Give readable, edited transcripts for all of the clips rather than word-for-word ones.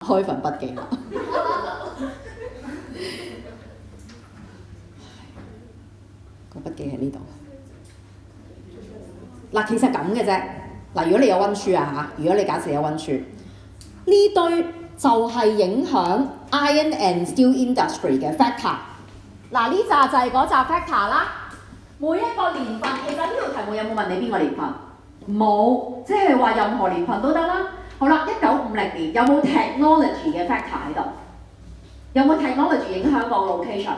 開份筆記啦。個筆記喺呢度。嗱，其實咁嘅啫。嗱，如果你有温書啊嚇，如果你假設有温書，呢堆就係影響 iron and steel industry 嘅 factor。嗱，呢扎就係嗰扎 factor 啦。每一個年份，其實呢條題目有冇問你邊個年份？冇，即係話任何年份都得啦。好啦，1950年有冇 technology 嘅 factor 喺度？有冇 technology 影響個 location？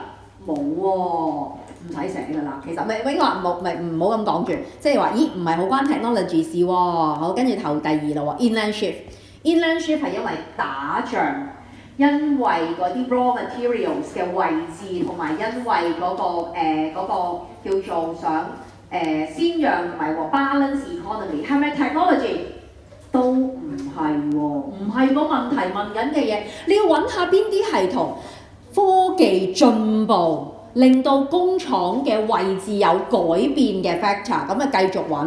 冇喎，唔使寫㗎啦。其實咪應該話唔好咁講住，即係話咦唔係好關 technology 事喎。好，跟住頭第二啦喎 ，inland shift。inland shift 係因為打仗，因為嗰啲 raw materials 嘅位置，同埋因為嗰個叫做想先讓同埋 balance economy， 係咪 technology？都唔係喎，唔係個問題問緊嘅嘢，你要揾下邊啲係同科技進步令到工廠嘅位置有改變嘅 factor， 咁啊繼續揾，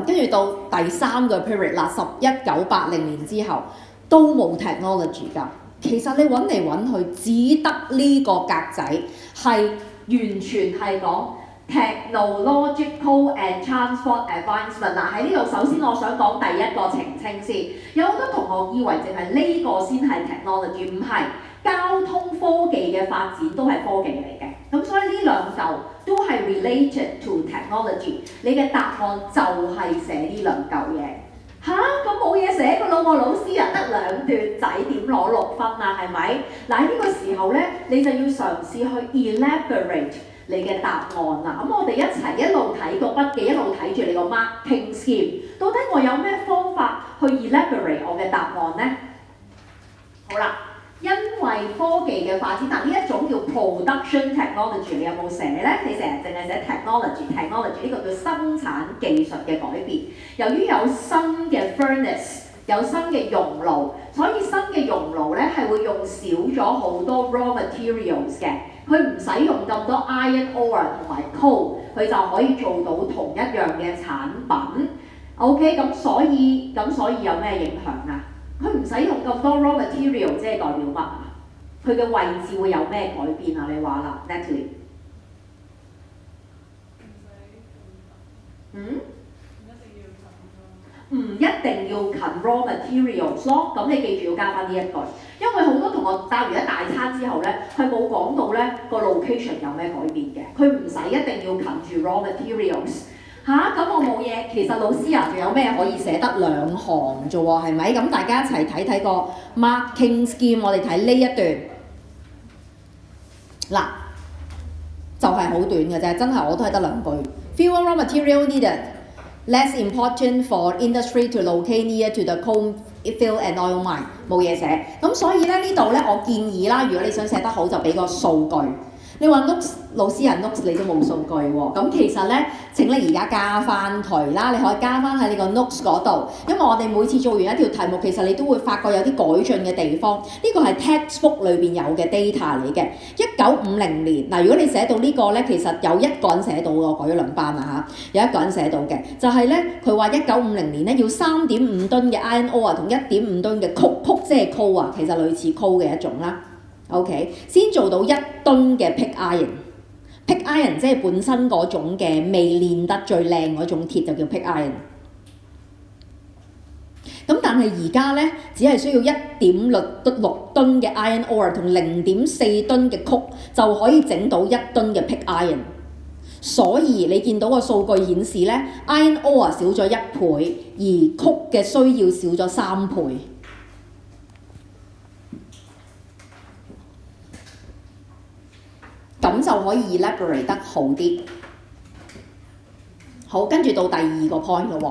跟住到第三個 period 啦，1980年之後都冇 technology 㗎。其實你揾嚟揾去，只得呢個格仔係完全係講 technological and transport advancement。嗱，喺呢度首先我想講第一個澄清先，有好多同學以為淨係呢個先係 technology， 唔係，交通科技嘅發展都係科技嚟嘅。咁所以呢兩嚿都係 related to technology。你嘅答案就係寫呢兩嚿嘢。吓？咁冇嘢寫㗎咯喎，老師啊得2段仔點攞6分啊？係咪？嗱，呢個時候咧，你就要嘗試去 elaborate 你嘅答案啦。咁我哋一齊一路睇個筆記，一路睇住你個 marking scheme。到底我有咩方法去 elaborate 我嘅答案呢？好啦，因為科技嘅發展，但呢一種叫 production technology， 你有冇寫呢？你成日淨係寫 technology 呢個叫生產技術嘅改變。由於有新嘅 furnace， 有新嘅熔爐，所以新嘅熔爐咧係會用少咗好多 raw materials 嘅。佢唔使用咁多 iron ore 同埋 coal， 佢就可以做到同一樣嘅產品。OK， 咁所以有咩影響啊？佢唔使用咁多 raw material， 即係代表乜啊？佢嘅位置會有咩改變啊？你話啦 ，Natalie。唔一定要近 raw materials 咯，咁你記住要加翻呢一句，因為好多同學帶完一大餐之後咧，佢冇講到咧個 location 有咩改變嘅，佢唔使一定要近住 raw materials。咁我冇嘢，其實老師啊，仲有咩可以寫得2行啫喎，係咪？咁大家一齊睇睇個 marking scheme， 我哋睇呢一段。嗱，就係好短嘅啫，真係我都係得2句。Fewer raw material needed。Less important for industry to locate near to the coal field and oil mine， 冇嘢寫。咁所以咧呢度咧，我建議啦，如果你想寫得好，就俾個數據。你話 notes 老師人 notes 你都冇數據喎，咁其實咧，請你而家加翻佢啦，你可以加翻喺你個 notes 嗰度，因為我哋每次做完一條題目，其實你都會發覺有啲改進嘅地方。呢個係 textbook 裏邊有嘅 data 嚟嘅。1950年嗱，如果你寫到呢個咧，其實有1個人寫到嘅，我改咗2班啦有1個人寫到嘅，就係咧佢話1950年咧要3.5噸嘅 iron ore 同1.5噸嘅曲即係 coal 啊，其實類似 coal 嘅一種啦。OK， 先做到1噸嘅 pig iron。pig iron 即係本身嗰種嘅未煉得最靚嗰種鐵就叫 pig iron。咁但係而家咧，只係需要1.6噸嘅 iron ore 同0.4噸嘅曲就可以整到1噸嘅 pig iron。所以你見到個數據顯示咧 ，iron ore 少咗1倍，而曲嘅需要少咗3倍。咁就可以 elaborate 得好啲。好，跟住到第2個 point 咯喎。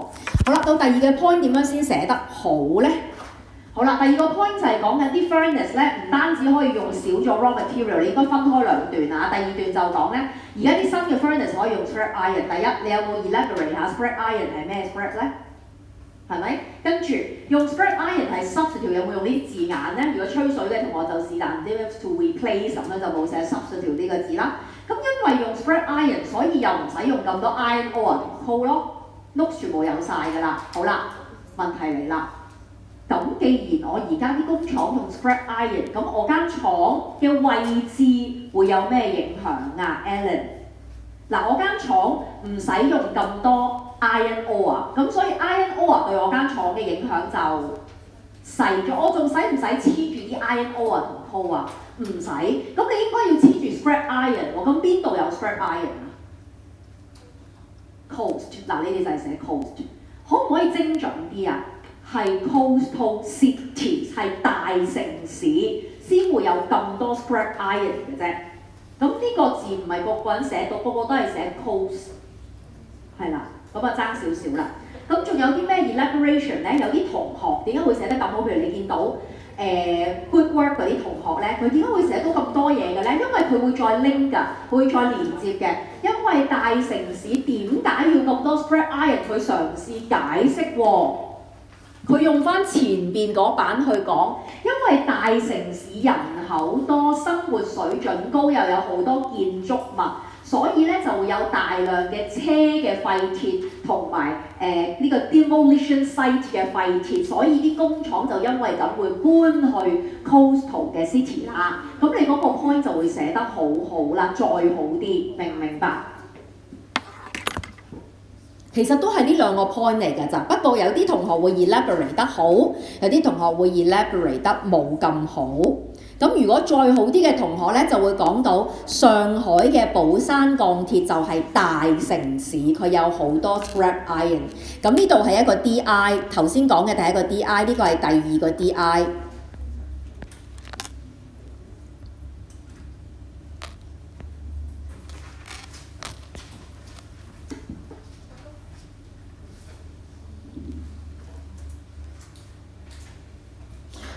好啦，到第2個 point 點樣先寫得好呢？好啦，第2個 point 就係講緊啲 furnace 咧，唔單止可以用少咗 raw material， 你應該分開2段啊。第2段就講咧，而家啲新嘅 furnace 可以用 scrap iron。第一，你有冇 elaborate 下 scrap iron 係咩 scrap 咧？係咪？跟住用 scrap iron 係 substitute， 有冇用呢啲字眼咧？如果吹水嘅同學就是但啲 to replace 咁樣就冇寫 substitute 呢個字啦。咁因為用 scrap iron， 所以又唔使用咁多 iron ore 同 coal 咯，notes 全部有晒㗎啦。好啦，問題嚟啦。咁既然我而家啲工廠用 scrap iron， 咁我間廠嘅位置會有咩影響啊 ，Alan？ 嗱，我間廠唔使用咁多 iron ore， 咁所以 iron ore 對我間廠嘅影響就細咗。我仲使唔使黐住啲 iron ore 同 coal 啊？唔使。咁你應該要黐住 scrap iron 喎。咁邊度有 scrap iron 啊 ？Coast， 嗱，你哋就係寫 coast， 可唔可以精準啲啊？係 coastal cities， 係大城市先會有咁多 scrap iron 嘅啫。咁呢個字唔係個個人寫到，個個都係寫 coast， 係啦。咁啊爭少少啦。咁仲有啲咩 elaboration 咧？有啲同學點解會寫得咁好？譬如你見到good work 嗰啲同學咧，佢點解會寫到咁多嘢嘅咧？因為佢會再 link 㗎，會再連接嘅。因為大城市點解要咁多 scrap iron？ 佢嘗試解釋喎。佢用翻前邊嗰版去講，因為大城市人口多，生活水準高，又有好多建築物，所以咧就會有大量嘅車嘅廢鐵同埋呢個 demolition site 嘅廢鐵，所以啲工廠就因為咁會搬去 coastal 嘅 city 啦。咁你嗰個 point 就會寫得好好啦，再好啲，明唔明白？其實都係呢兩個 point 嚟㗎咋，不過有啲同學會 elaborate 得好，有啲同學會 elaborate 得冇咁好。咁如果再好啲嘅同學咧，就會講到上海嘅寶山鋼鐵就係大城市，佢有好多 scrap iron。咁呢度係一個 DI， 頭先講嘅第一個 DI， 呢個係第二個 DI。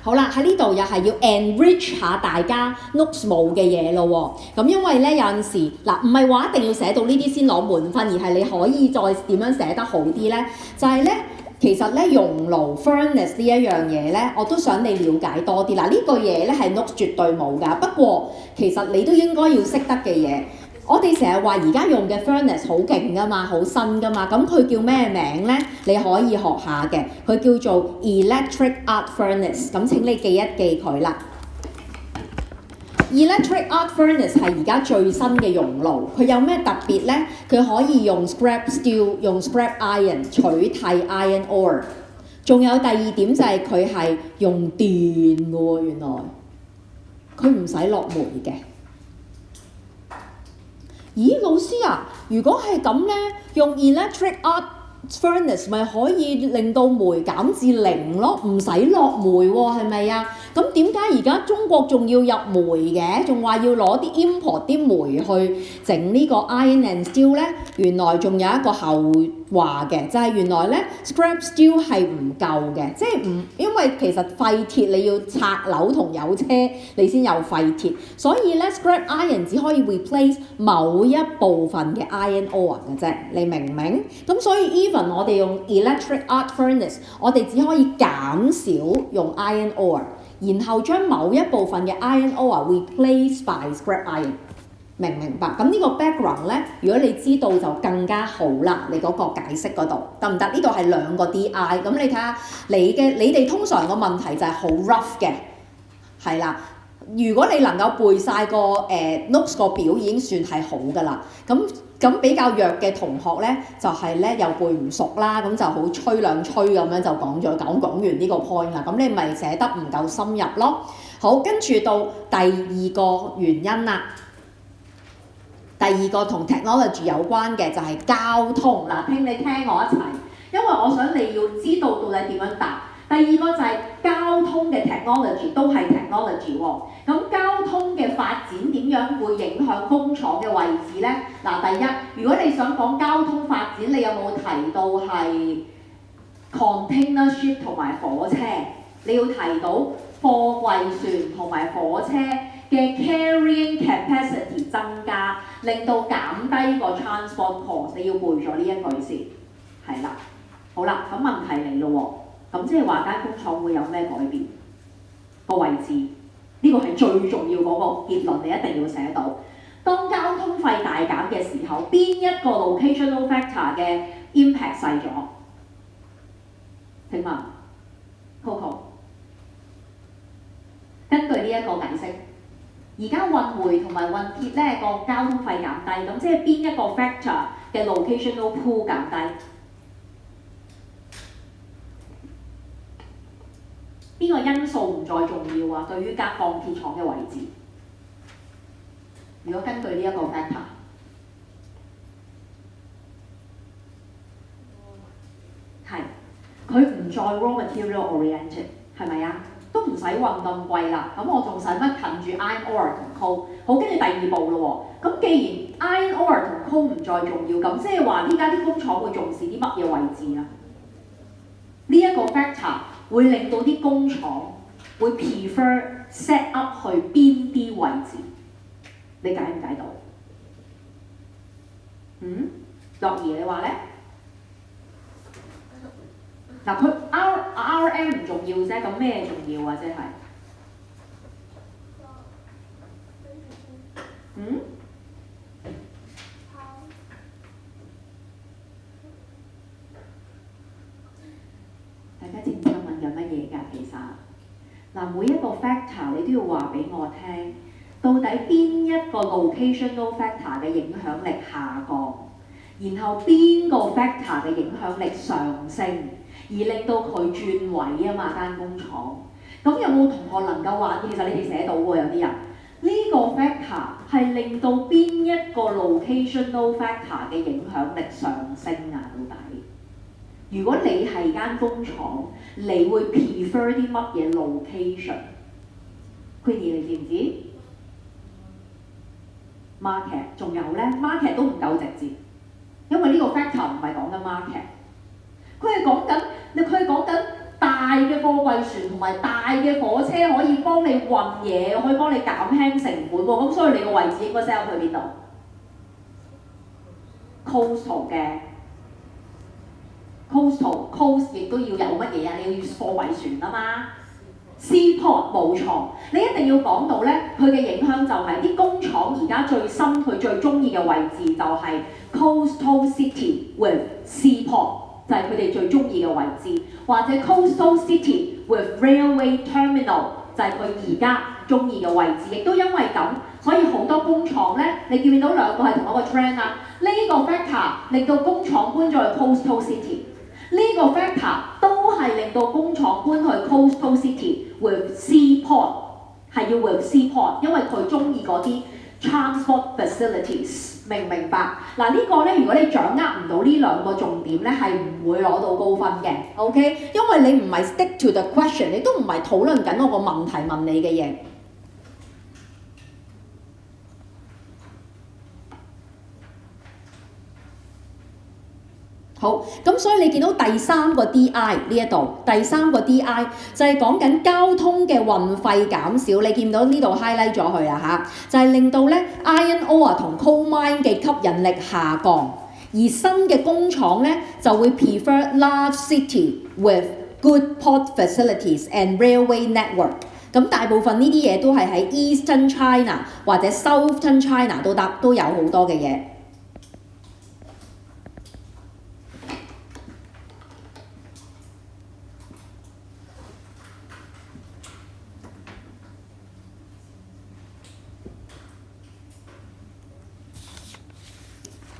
好啦，喺呢度又係要 enrich 下大家 notes 冇嘅嘢咯喎。咁因為咧有陣時嗱，唔係話一定要寫到呢啲先攞滿分，而係你可以再點樣寫得好啲咧？就係咧，其實咧熔爐 furnace 呢一樣嘢咧，我都想你了解多啲。嗱，呢個嘢咧係 notes 絕對冇㗎，不過其實你都應該要識得嘅嘢。我哋成日話而家用嘅 furnace 好勁㗎嘛，好新㗎嘛，咁佢叫咩名咧？你可以學下嘅，佢叫做 electric arc furnace。咁請你記一記佢啦。electric arc furnace 係而家最新嘅熔爐，佢有咩特別咧？佢可以用 scrap steel、用 scrap iron 取替 iron ore。仲有第二點就係佢係用電㗎喎，原來佢唔使落煤嘅。咦，老師啊，如果係咁咧，用 electric arc furnace 咪可以令到煤減至0咯，唔使落煤喎，係咪啊？咁點解而家中國仲要入煤嘅？仲話要攞啲 import 啲煤去整呢個 iron and steel 咧？原來仲有一個後話嘅，就係原來咧 scrap steel 係唔夠嘅，即係唔因為其實廢鐵你要拆樓同有車你先有廢鐵，所以咧 scrap iron 只可以 replace 某一部分嘅 iron ore 嘅啫，你明唔明？咁所以 even 我哋用 electric arc furnace， 我哋只可以減少用 iron ore， 然後將某一部分嘅 iron ore replace by scrap iron。明唔明白？咁呢個 background 咧，如果你知道就更加好啦。你嗰個解釋嗰度得唔得？呢度係兩個 DI， 咁你睇下你哋通常個問題就係好 rough 嘅，係啦。如果你能夠背晒個notes 個表已經算係好㗎啦。咁比較弱嘅同學咧，就係咧又背唔熟啦，咁就好吹兩吹咁樣就講完呢個 point 啦。咁你咪寫得唔夠深入咯。好，跟住到第二個原因啦。第二個同 technology 有關嘅就係交通嗱，聽我一齊，因為我想你要知道到底點樣答。第二個就係交通嘅 technology 都係 technology 喎。咁交通嘅發展點樣會影響工廠嘅位置咧？嗱，第一，如果你想講交通發展，你有冇提到係 container ship 同埋火車？你要提到貨櫃船同埋火車嘅 carrying capacity 增加，令到減低個 transport cost， 你要背咗呢一句先，係啦。好啦，咁問題嚟咯喎，咁即係話間工廠會有咩改變？個位置，呢個係最重要嗰個結論，你一定要寫到。當交通費大減嘅時候，邊一個 locational factor 嘅 impact 細咗？請問 Coco， 根據呢一個解釋，而家運煤同埋運鐵咧個交通費減低，咁即係邊一個 factor 嘅 locational pool 減低？邊個因素唔再重要啊？對於間鋼鐵廠嘅位置，如果根據呢一個 factor， 係佢唔再 raw material oriented， 係咪啊？都唔使運咁貴啦，咁我仲使乜近住 iron ore 同 coal？ 好，跟住第二步咯喎。咁既然 iron ore 同 coal 唔再重要，咁即係話呢家啲工廠會重視啲乜嘢位置啊？呢一個 factor 會令到啲工廠會 prefer set up 去邊啲位置？你解唔解到？樂兒你話咧？嗱，佢 RM 唔重要啫，咁咩重要啊？即係大家知唔知我問緊乜嘢㗎？其實嗱，每一個 factor 你都要話俾我聽，到底邊一個 locational factor 嘅影響力下降，然後邊個 factor 嘅影響力上升，而令到佢轉位啊嘛間工廠。咁有冇同學能夠話，其實你哋寫到喎有啲人，呢個 factor 係令到邊一個 locational factor 嘅影響力上升啊？到底？如果你係間工廠，你會 prefer 啲乜嘢 location？Queenie 你知唔知 ？Market 仲有咧 ，market 都唔夠直接，因為呢個 factor 唔係講緊 market， 佢係講緊大嘅貨櫃船同埋大嘅火車可以幫你運嘢，可以幫你減輕成本喎。咁所以你個位置應該 sell 去邊度 ？Coastal 嘅。coast 亦都要有乜嘢啊？你要貨櫃船啊嘛 ，seaport 冇錯，你一定要講到咧，佢嘅影響就係啲工廠而家最深佢最中意嘅位置就係 coastal city with seaport， 就係佢哋最中意嘅位置，或者 coastal city with railway terminal 就係佢而家中意嘅位置，亦都因為咁，所以好多工廠咧，你見唔見到兩個係同一個 trend 啊？呢個 factor 令到工廠搬咗去 coastal city。呢個 factor 都係令到工廠搬去 coastal city with seaport， 係要 with seaport， 因為佢中意嗰啲 transport facilities， 明唔明白？嗱呢個咧，如果你掌握唔到呢兩個重點咧，係唔會攞到高分嘅 ，OK？ 因為你唔係 stick to the question， 你都唔係討論緊我個問題問你嘅嘢。好，咁所以你見到第三個 DI 呢一度，第三個 DI 就係講緊交通嘅運費減少，你見到呢度 highlight 咗佢啊嚇，就係令到咧 iron ore 同 coal mine 嘅吸引力下降，而新嘅工廠咧就會 prefer large city with good port facilities and railway network。咁大部分呢啲嘢都係喺 Eastern China 或者 Southern China 都有好多嘅嘢。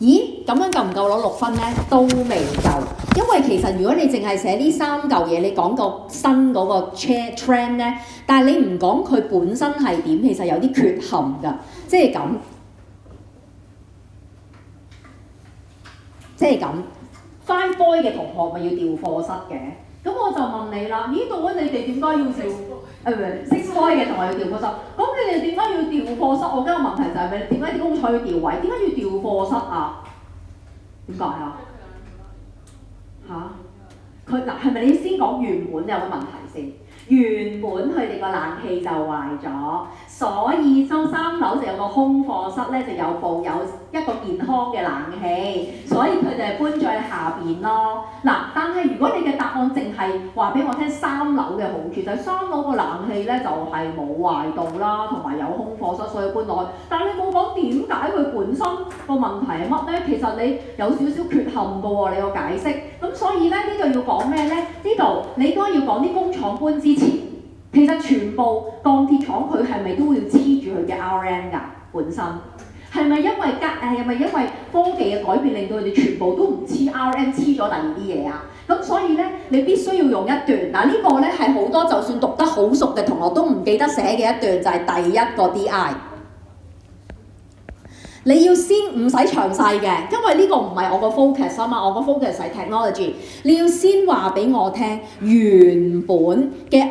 咦，咁樣夠唔夠攞6分呢？都未夠，因為其實如果你淨係寫呢3嚿嘢，你講個新嗰個 trend 呢，但係你唔講佢本身係點，其實有啲缺陷㗎，即係咁，5 boy 嘅同學咪要調課室嘅，咁我就問你啦，呢度你哋點解要調？6 boy 嘅同學要調課室，咁你哋點解要調課室？我而家個問題就係咩？點解啲工廠要調位？點解要調課室啊？點解啊？佢嗱係咪你先講原本有個問題先？原本佢哋個冷氣就壞咗，所以3樓就有個空課室咧，就有一個健康嘅冷氣，所以佢哋搬咗去下邊咯。嗱，但係如果你嘅答案淨係話俾我聽3樓嘅好處，就係3樓個冷氣咧就係冇壞到啦，同埋有空課室，所以搬落去。但係你冇講點解佢本身個問題係乜咧？其實你有少少缺陷㗎喎，你個解釋。咁咁所以咧呢度要講咩咧？呢度你應該要講啲工廠搬之前，其實全部鋼鐵廠佢係咪都要黐住佢嘅 RM 㗎本身？係咪因為係咪因為科技嘅改變令到佢哋全部都唔黐 RM 黐咗第二啲嘢啊？咁所以咧，你必須要用一段嗱，呢個咧係好多就算讀得好熟嘅同學都唔記得寫嘅一段，就係第一個 DI。你要先唔使詳細嘅，因為呢個唔係我個 focus 啊嘛，我個 focus 係 technology。你要先話俾我聽原本嘅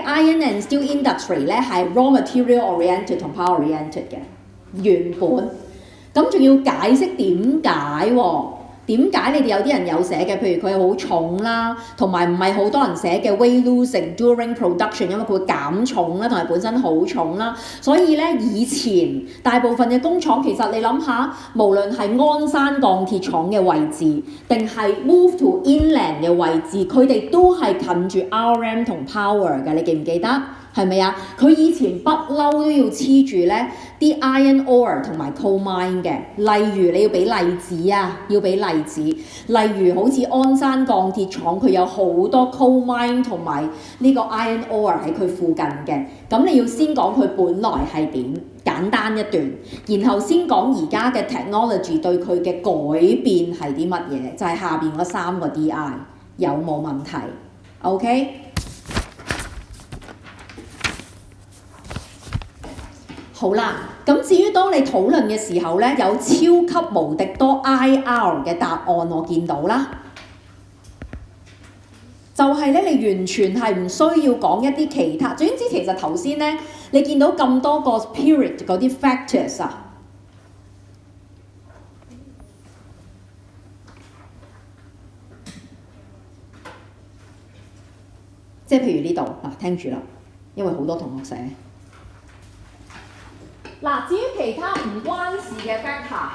iron and steel industry 咧係 raw material oriented 同 power oriented 嘅原本，咁仲要解釋點解喎？點解你哋有啲人有寫嘅？譬如佢好重啦，同埋唔係好多人寫嘅 weight losing during production， 因為佢會減重啦，同埋本身好重啦。所以咧，以前大部分嘅工廠其實你諗下，無論係鞍山鋼鐵廠嘅位置，定係 move to inland 嘅位置，佢哋都係近住 RM 同 power 嘅，你記唔記得？係咪啊？佢以前不嬲都要黐住咧啲 iron ore 同埋 coal mine 嘅。例如你要俾例子啊，要俾例子。例如好似鞍山鋼鐵廠，佢有好多 coal mine 同埋呢個 iron ore 喺佢附近嘅。咁你要先講佢本來係點，簡單一段，然後先講而家嘅 technology 對佢嘅改變係啲乜嘢，就係下邊嗰3個 DI 有冇問題 ？OK？好啦，咁至於當你討論嘅時候咧，有超級無敵多 IR 嘅答案我見到啦，就係咧你完全係唔需要講一啲其他。總之其實頭先咧，你見到咁多個 period 嗰啲 factors 啊，即係譬如呢度嗱，聽住啦，因為好多同學寫。嗱，至於其他唔關事嘅 factor，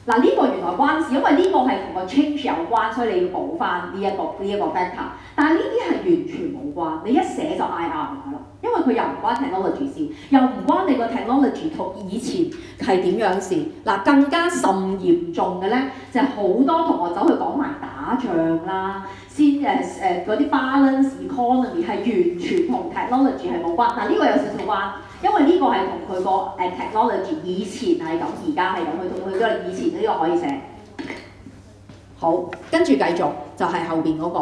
嗱呢個原來關事，因為呢個係同個 change 有關，所以你要補翻呢一個 factor。但係呢啲係完全冇關，你一寫就 IR 㗎啦，因為佢又唔關 technology 事，又唔關你個 technology 同以前係點樣事。嗱，更加甚嚴重嘅咧，就係好多同學走去講埋打仗啦，先嗰啲 balance economy 係完全同 technology 係冇關。嗱呢個有少少關。因為呢個係同佢個technology 以前係咁，而家係咁，佢同佢個以前呢個可以寫。好，跟住繼續就係後邊嗰個。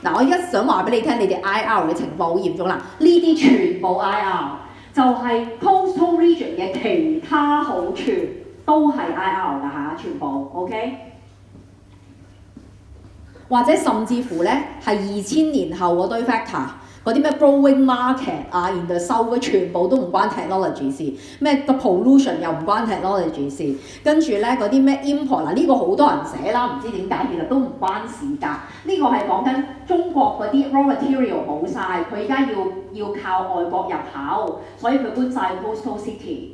嗱，我而家想話俾你聽，你哋 IR 嘅情況好嚴重啦。呢啲全部 IR 就係 coastal region 嘅其他好處都係 IR 㗎嚇，全部 OK。或者甚至乎咧係2000年後嗰堆 factor。嗰啲咩 growing market 啊 in the south 全部都唔關 technology 事，咩個 pollution 又唔關 technology 事，跟住咧嗰啲咩 import 嗱呢個好多人寫啦，唔知點解其實都唔關事㗎。呢個係講緊中國嗰啲 raw material 冇晒，佢而家要靠外國入口，所以佢搬晒 coastal city。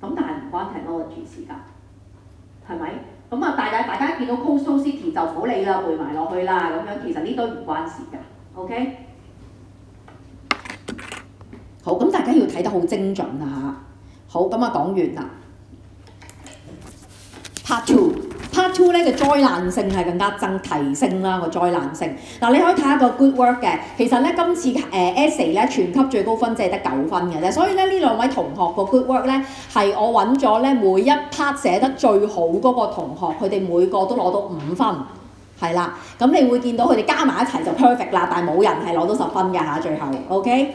咁但係唔關 technology 事㗎，係咪？咁啊大家見到 coastal city 就唔好理啦，背埋落去啦，咁樣其實呢堆唔關事㗎 ，OK？好，咁大家要睇得好精準啊嚇！好，咁啊講完啦。Part two 咧嘅災難性係更加提升啦個災難性。嗱，你可以睇下個 good work 嘅，其實咧今次essay 咧全級最高分只係得9分嘅啫，所以咧呢兩位同學個 good work 咧係我揾咗咧每一 part 寫得最好嗰個同學，佢哋每個都攞到5分，係啦。咁你會見到佢哋加埋一齊就 perfect 啦，但係冇人係攞到10分嘅嚇，最後 OK。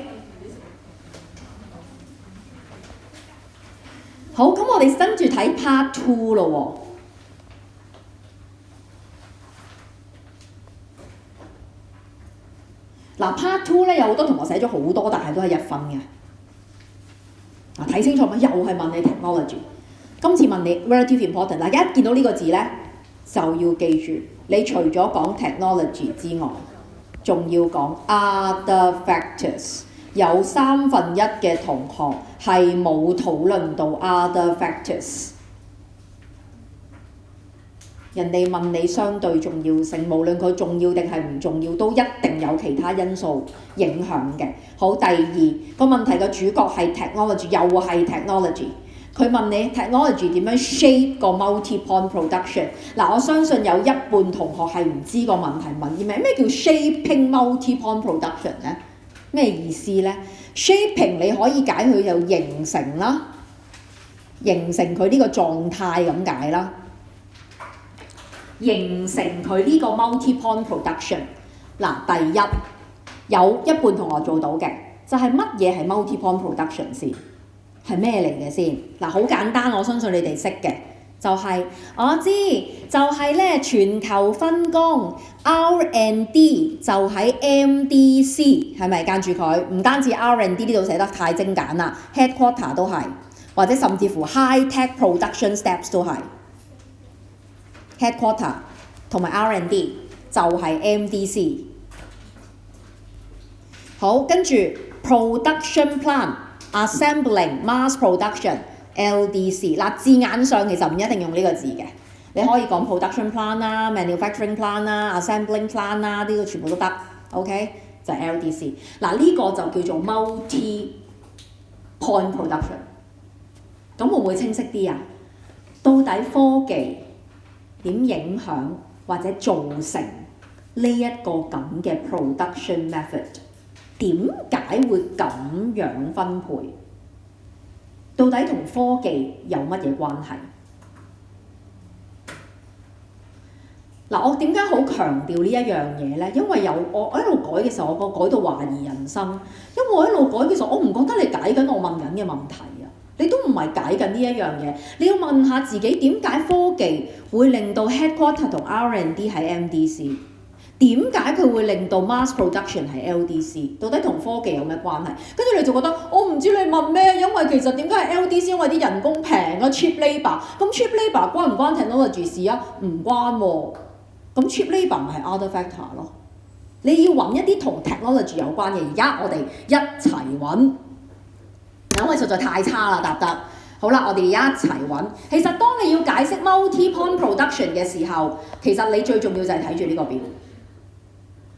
好，咁我哋跟住睇 part 2咯喎。嗱 part 2咧有好多同學寫咗好多，但係都係1分嘅。嗱，睇清楚嘛，又係問你 technology。今次問你 relative important， 大家一見到呢個字咧，就要記住，你除咗講 technology 之外，仲要講 other factors。有1/3嘅同學係冇討論到 other factors。人哋問你相對重要性，無論佢重要定係唔重要，都一定有其他因素影響嘅。好，第二個問題嘅主角係 technology， 又係 technology。佢問你 technology 點樣 shape 個 multi-point production。嗱，我相信有一半同學係唔知個問題問啲咩？咩叫 shaping multi-point production 咧？咩意思咧 ？shaping 你可以解佢就形成啦，形成佢呢個狀態咁解啦，形成佢呢個 multi-point production。嗱，第一有一半同學做到嘅，就係乜嘢係 multi-point production 先？係咩嚟嘅先？嗱，好簡單，我相信你哋識嘅，就係、我知，就係咧全球分工 R&D 就喺 MDC， 係咪？跟住佢唔單止 R&D 呢度寫得太精簡啦 ，headquarter 都係，或者甚至乎 high tech production steps 都係 headquarter 同埋 R&D 就係 MDC。好，跟住 production plan。Assembling mass production LDC 嗱，字眼上其實唔一定用呢個字嘅，你可以講 production plan 啦、manufacturing plan 啦、assembling plan 啦，呢個全部都得 ，OK 就係 LDC。嗱，呢個就叫做 multi-point production。咁會唔會清晰啲啊？到底科技點影響或者造成呢一個咁嘅 production method？點解會咁樣分配？到底同科技有乜嘢關係？嗱，我點解好強調呢一樣嘢咧？因為我一路改嘅時候，我改到懷疑人生。因為我一路改嘅時候，我唔覺得你解緊我問緊嘅問題啊！你都唔係解緊呢一樣嘢，你要問下自己點解科技會令到 headquarter 同 R&D 喺 MDC？點解佢會令到 mass production 係 LDC？ 到底同科技有咩關係？跟住你就覺得我唔知你問咩，因為其實點解係 LDC？ 因為啲人工平啊 ，cheap labour。咁 cheap labour 關唔關 technology 事啊？唔關喎。咁 cheap labour 咪係 other factor 咯。你要揾一啲同 technology 有關嘅，而家我哋一齊揾。因為實在太差啦，答得。好啦，我哋一齊揾。其實當你要解釋 multi-point production 嘅時候，其實你最重要就係睇住呢個表。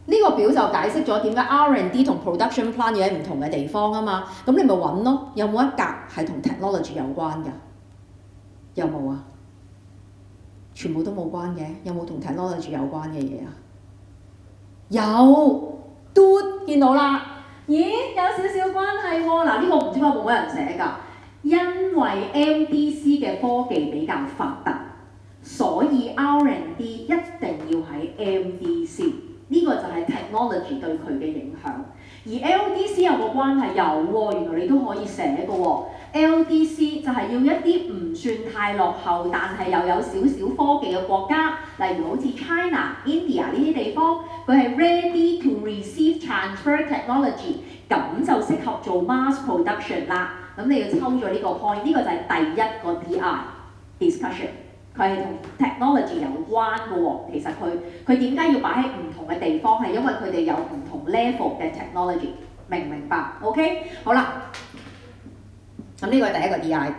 呢個表就解釋咗點解 R&D 同 production plan 要喺唔同嘅地方啊嘛，咁你咪揾咯，有冇一格係同 technology 有關㗎？有冇啊？全部都冇關嘅，有冇同 technology 有關嘅嘢啊？有，都見到啦。咦，有少少關係喎。嗱，呢個唔知點解冇乜人寫㗎，因為 MDC 嘅科技比較發達，所以 R&D 一定要喺 MDC。呢個就係 technology 對佢嘅影響，而 LDC 有個關係有喎，原來你都可以寫嘅喎。LDC 就係要一啲唔算太落後，但係又有少少科技嘅國家，例如好似 China、India 呢啲地方，佢係 ready to receive transfer technology， 咁就適合做 mass production 啦。咁你要抽咗呢個 point， 呢個就係第一個 DI discussion。佢係同 technology 有關嘅喎，其實佢點解要擺喺唔同嘅地方？係因為佢哋有唔同 level 嘅 technology， 明唔明白 ？OK， 好啦，咁呢個係第一個 DI。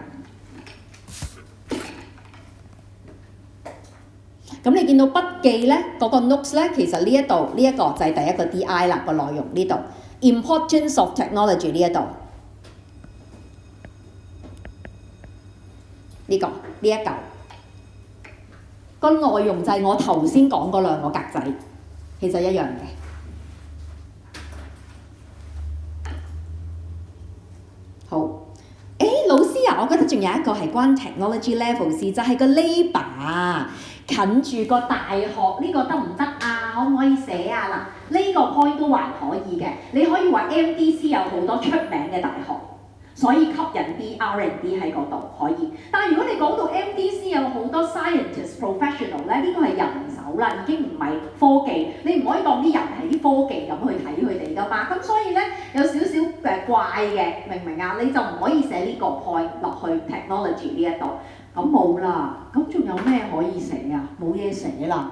咁你見到筆記咧，嗰個 notes 咧，其實呢一度呢一個就係第一個 DI 啦，個內容呢度 importance of technology 呢一度呢個呢一嚿。個內容就係我頭先講嗰兩個格仔，其實一樣嘅。好，老師啊，我覺得仲有一個係關 technology level 事，就係個 labour 近住個大學呢個得唔得啊？可唔可以寫啊？嗱，呢個 point 都還可以嘅，你可以話 MDC 有好多出名嘅大學。所以吸引啲 R&D 喺嗰度可以，但係如果你講到 MDC 有好多 scientist professional 咧，呢個係人手啦，已經唔係科技，你唔可以當啲人係啲科技咁去睇佢哋噶嘛，咁所以咧有少少怪嘅，明唔明啊？你就唔可以寫呢個 point 落去 technology 呢一度，咁冇啦，咁仲有咩可以寫啊？冇嘢寫啦。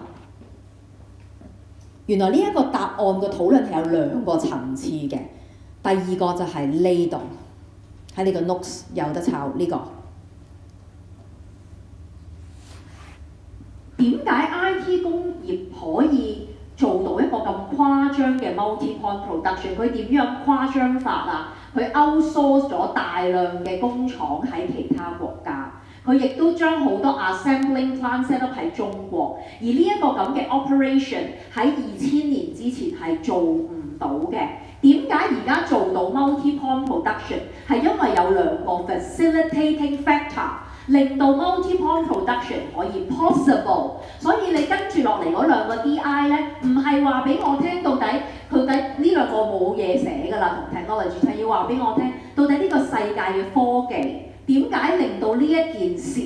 原來呢一個答案嘅討論係有兩個層次嘅，第二個就係呢度。喺你個 notes 有得抄呢個。點解 IT 工業可以做到一個咁誇張嘅 multi-point production？ 佢點樣誇張法啊？佢 outsource 咗大量嘅工廠喺其他國家。佢亦都將好多 assembling plant set up 喺中國，而呢一個咁嘅 operation 喺2000年之前係做唔到嘅。點解而家做到 multi-point production？ 係因為有兩個 facilitating factor， 令到 multi-point production 可以 possible。所以你跟住落嚟嗰兩個 DI 咧，唔係話俾我聽到底呢兩個冇嘢寫㗎啦，同 technology 係要話俾我聽，到底呢個世界嘅科技。點解令到呢一件事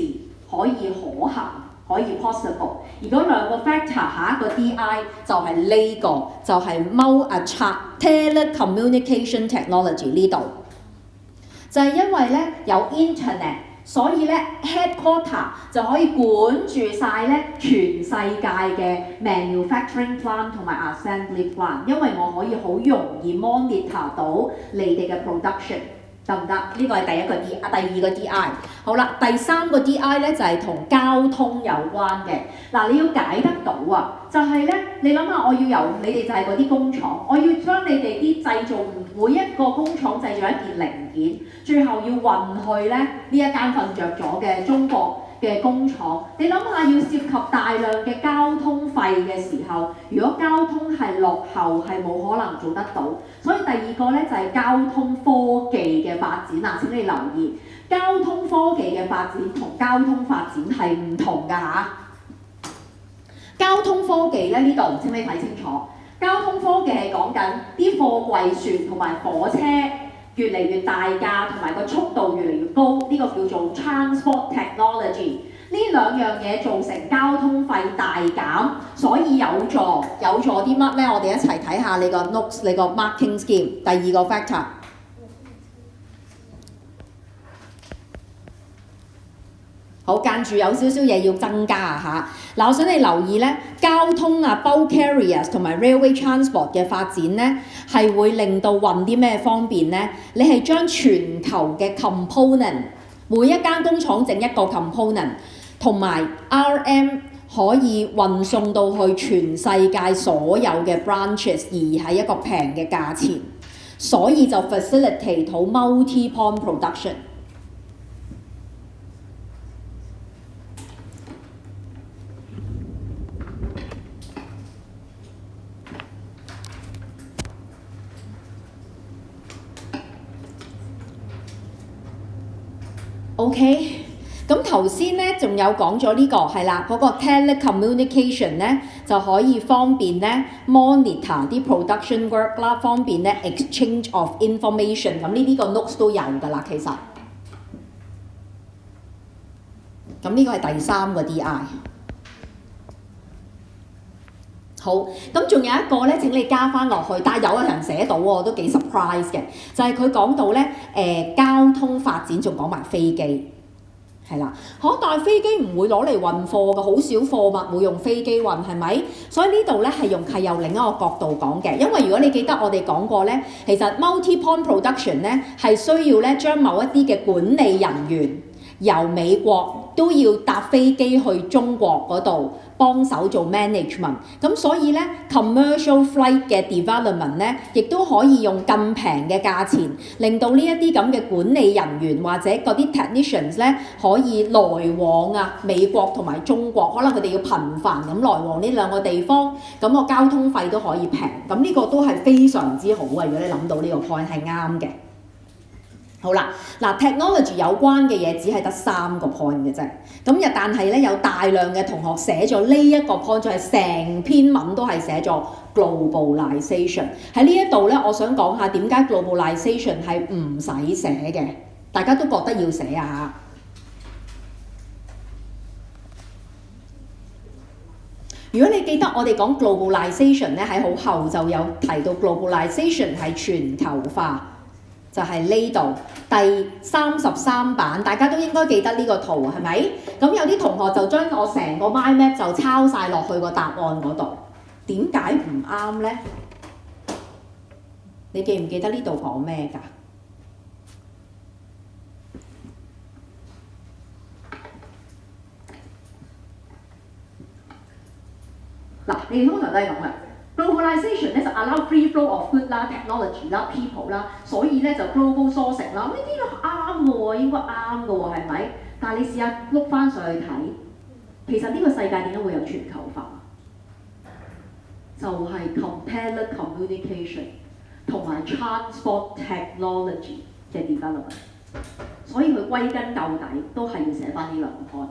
可以可行，可以 possible？ 而嗰兩個 factor 下一個 DI 就係呢個，就係 telecommunication technology 呢度，就係因為咧有 internet， 所以咧 headquarter 就可以管住晒咧全世界嘅 manufacturing plant 同埋 assembly plant， 因為我可以好容易 monitor 到你哋嘅 production。得唔得？呢個係第二個 DI。好啦，第三個 DI 咧就係同交通有關嘅。嗱，你要解得到啊，就係咧，你諗下，我要由你哋就係嗰啲工廠，我要將你哋啲製造每一個工廠製造一件零件，最後要運去咧呢一間瞓着咗嘅中國嘅工廠。你諗下，要涉及大量嘅交通費嘅時候，如果交通係落後，係冇可能做得到。所以第二個咧就係交通科技嘅發展啦。請你留意，交通科技嘅發展同交通發展係唔同㗎嚇。交通科技咧呢度請你睇清楚，交通科技係講緊啲貨櫃船同埋火車越嚟越大架，同埋個速度越嚟越高，呢個叫做 transport technology。呢兩樣嘢造成交通費大減，所以有助啲乜咧？我哋一齊睇下你個 notes， 你個 marking scheme。第二個 factor， 好，間住有少少嘢要增加啊嚇。嗱，我想你留意咧，交通啊 bulk carriers 同埋 railway transport 嘅發展咧，係會令到運啲咩方便咧？你係將全球嘅 component， 每一間工廠整一個 component。同埋 RM 可以運送到去全世界所有嘅 branches， 而係一個平嘅價錢，所以就 facilitate 好 multi-point production。OK。咁頭先咧仲有講咗呢個係啦，嗰個 telecommunication 咧就可以方便咧 monitor 啲 production work 啦，方便咧 exchange of information。咁呢啲個 notes 都有㗎啦，其實。咁呢個係第三個 DI。好，咁仲有一個咧，請你加翻落去，但係有人寫到喎，都幾 surprise 嘅，就係佢講到咧交通發展，仲講埋飛機。係啦，但係飛機唔會攞嚟運貨㗎，好少貨物會用飛機運，係咪？所以呢度咧係由另一個角度講嘅，因為如果你記得我哋講過咧，其實 multi-point production 咧係需要咧將某一啲嘅管理人員由美國都要搭飛機去中國嗰度幫手做 management， 咁所以咧 commercial flight 嘅 development 咧，亦都可以用咁平嘅價錢，令到呢一啲咁嘅管理人員或者嗰啲 technicians 咧，可以來往啊美國同埋中國，可能佢哋要頻繁咁來往呢兩個地方，咁個交通費都可以平，咁呢個都係非常之好啊！如果你諗到呢個 point 係啱嘅。好啦，嗱 technology 有關嘅嘢只係得3個 point 嘅啫，咁但係咧有大量嘅同學寫咗呢一個 point， 就係成篇文都係寫咗 globalization。喺呢一度咧，我想講下點解 globalization 係唔使寫嘅，大家都覺得要寫啊。如果你記得我哋講 globalization 咧，喺好後就有提到 globalization 係全球化。就係呢度第33版，大家都應該記得呢個圖係咪？咁有啲同學就將我成個 mind map 就抄晒落去個答案嗰度，點解唔啱呢？你記唔記得呢度講咩㗎？嗱，你哋通常都係咁嘅。Globalization globalization 咧就 allow free flow of good 啦、technology 啦、people 啦，所以咧就 global sourcing 啦，呢啲都啱嘅喎，應該啱嘅喎，係咪？但係你試下碌翻上去睇，其實呢個世界點解會有全球化？就係 computer communication 同埋 transport technology 嘅 development， 所以佢歸根究底都係要寫翻呢兩個 point，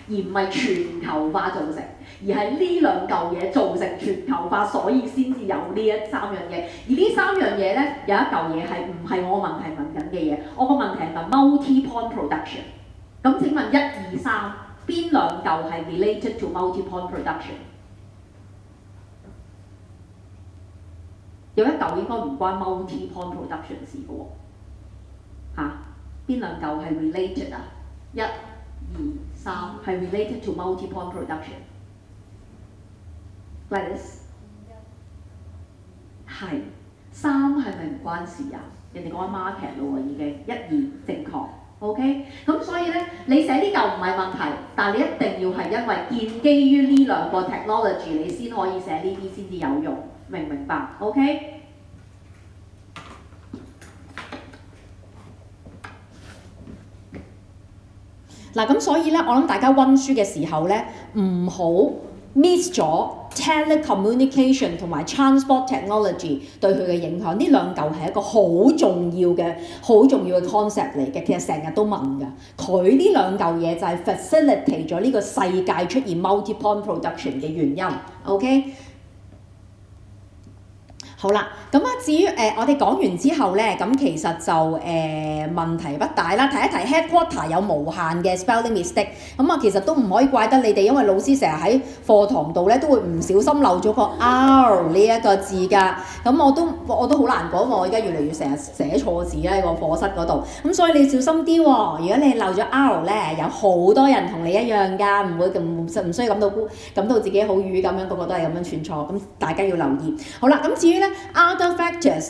而唔係全球化造成，而係呢兩嚿嘢造成全球化，所以先至有呢三樣嘢。而呢三樣嘢咧，有一嚿嘢係唔係我個問題問緊嘅嘢？我個問題係問 multi-point production。咁請問1、2、3邊兩嚿係 related to multi-point production？ 有一嚿應該唔關 multi-point production 事嘅喎，邊兩嚿係 related 啊？1、2、3係 related to multi-point production。Gladys 係3係咪唔關事啊？人哋講緊 market 咯喎，已經1、2正確。OK， 咁所以咧，你寫呢嚿唔係問題，但係你一定要係因為建基於呢兩個 technology， 你先可以寫呢啲先至有用，明唔明白 ？OK。嗱，咁所以咧，我諗大家温書嘅時候咧，唔好 miss 咗 telecommunication 同埋 transport technology 對佢嘅影響。呢兩嚿係一個好重要嘅 concept 嚟嘅，其實成日都問㗎。佢呢兩嚿嘢就係 facilitate 咗呢個世界出現 multi-point production 嘅原因。OK。好啦，咁啊至於我哋講完之後咧，咁其實就問題不大啦。提一提 headquarter 有無限嘅 spelling mistake， 咁啊其實都唔可以怪得你哋，因為老師成日喺課堂度咧都會唔小心漏咗個 R 呢一個字㗎。咁我都好難講喎，我而家越嚟越成日寫錯字喺個課室嗰度。咁所以你小心啲喎，如果你漏咗 R 咧，有好多人同你一樣㗎，唔需要感到自己好瘀咁樣，個個都係咁樣串錯。咁大家要留意。好啦，咁至於咧。Other factors